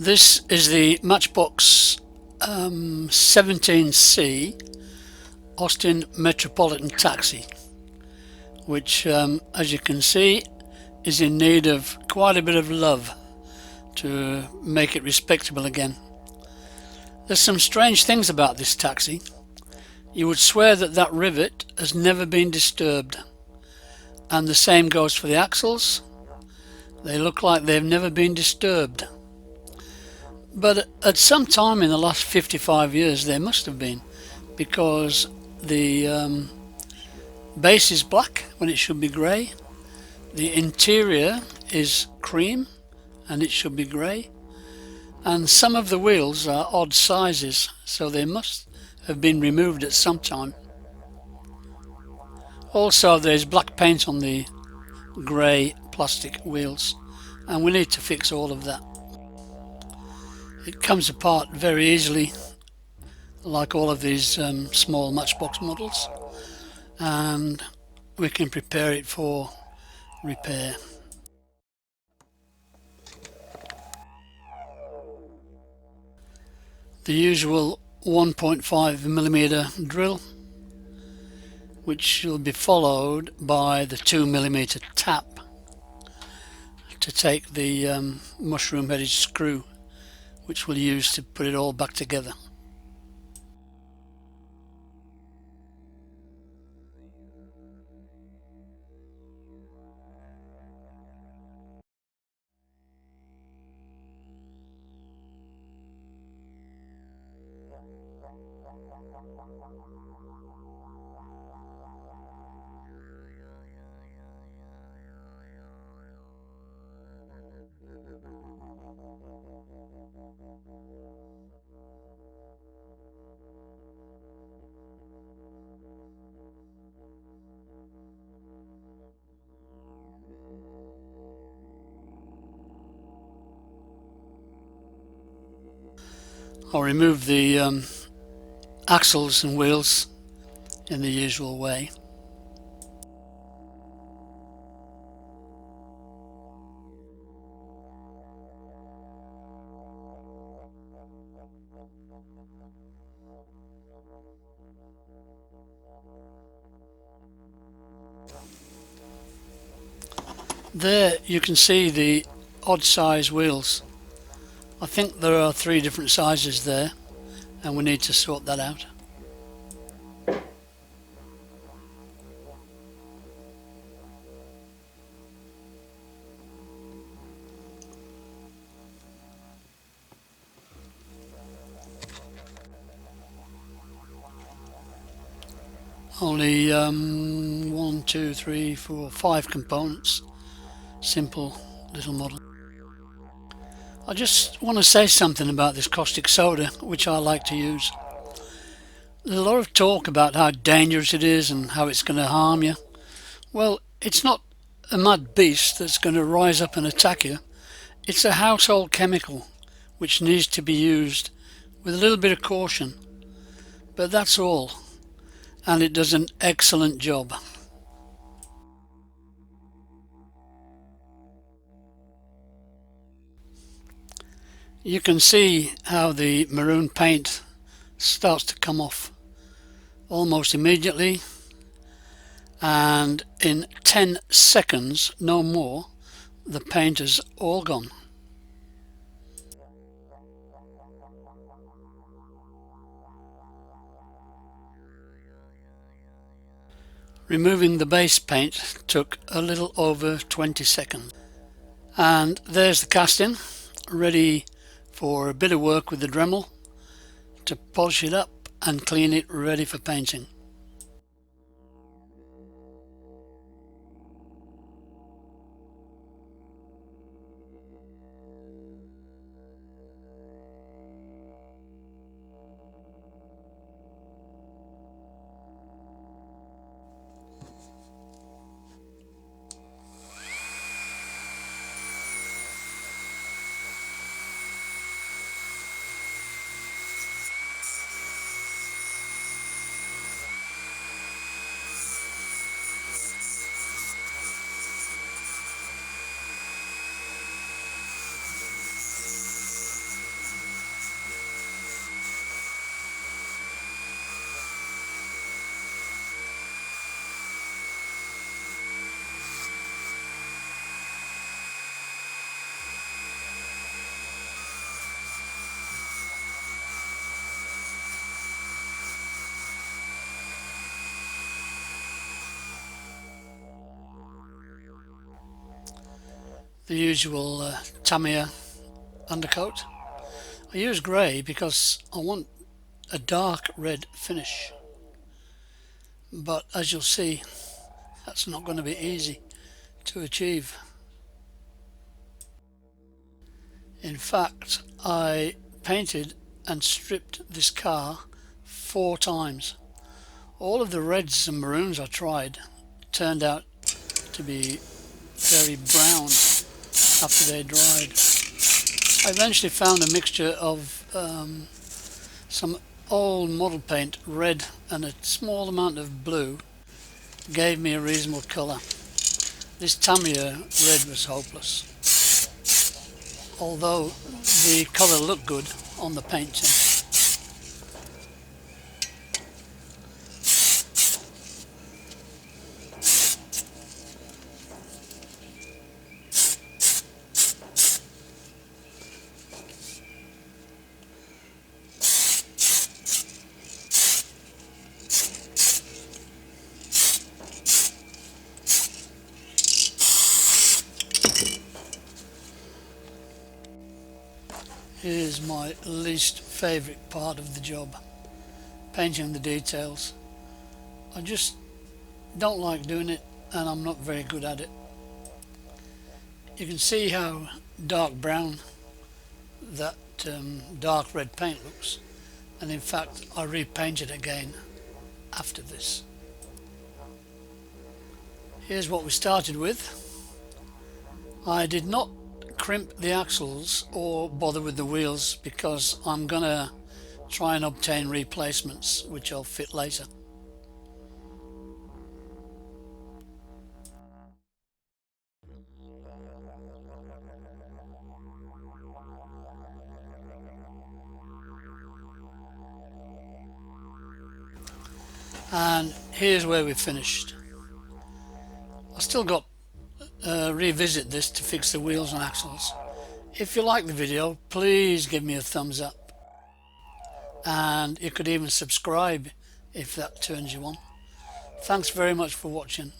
This is the Matchbox 17C Austin Metropolitan taxi, which as you can see is in need of quite a bit of love to make it respectable again. There's some strange things about this taxi. You would swear that that rivet has never been disturbed, and the same goes for the axles. They look like they've never been disturbed. But at some time in the last 55 years they must have been, because the base is black when it should be grey, the interior is cream and it should be grey, and some of the wheels are odd sizes, so they must have been removed at some time. Also, there's black paint on the grey plastic wheels, and we need to fix all of that. It comes apart very easily, like all of these small Matchbox models, and we can prepare it for repair. The usual 1.5mm drill, which will be followed by the 2mm tap to take the mushroom headed screw, which we'll use to put it all back together. I'll remove the axles and wheels in the usual way. There you can see the odd size wheels. I think there are 3 different sizes there, and we need to sort that out. Only 1, 2, 3, 4, 5 components. Simple little model. I just want to say something about this caustic soda, which I like to use. There's a lot of talk about how dangerous it is and how it's going to harm you. Well, it's not a mad beast that's going to rise up and attack you. It's a household chemical which needs to be used with a little bit of caution. But that's all, and it does an excellent job. You can see how the maroon paint starts to come off almost immediately, and in 10 seconds, no more, the paint is all gone. Removing the base paint took a little over 20 seconds. And there's the casting, ready for a bit of work with the Dremel to polish it up and clean it ready for painting. the usual Tamiya undercoat. I use grey because I want a dark red finish, but as you'll see, that's not going to be easy to achieve. In fact, I painted and stripped this car 4 times. All of the reds and maroons I tried turned out to be very brown after they dried. I eventually found a mixture of some old model paint, red, and a small amount of blue gave me a reasonable colour. This Tamiya red was hopeless, although the colour looked good on the painting. Here's my least favourite part of the job, painting the details. I just don't like doing it, and I'm not very good at it. You can see how dark brown that dark red paint looks, and in fact I repainted again after this. Here's what we started with. I did not crimp the axles or bother with the wheels because I'm gonna try and obtain replacements which I'll fit later. And here's where we finished. I still got revisit this to fix the wheels and axles. If you like the video, please give me a thumbs up, and you could even subscribe if that turns you on. Thanks very much for watching.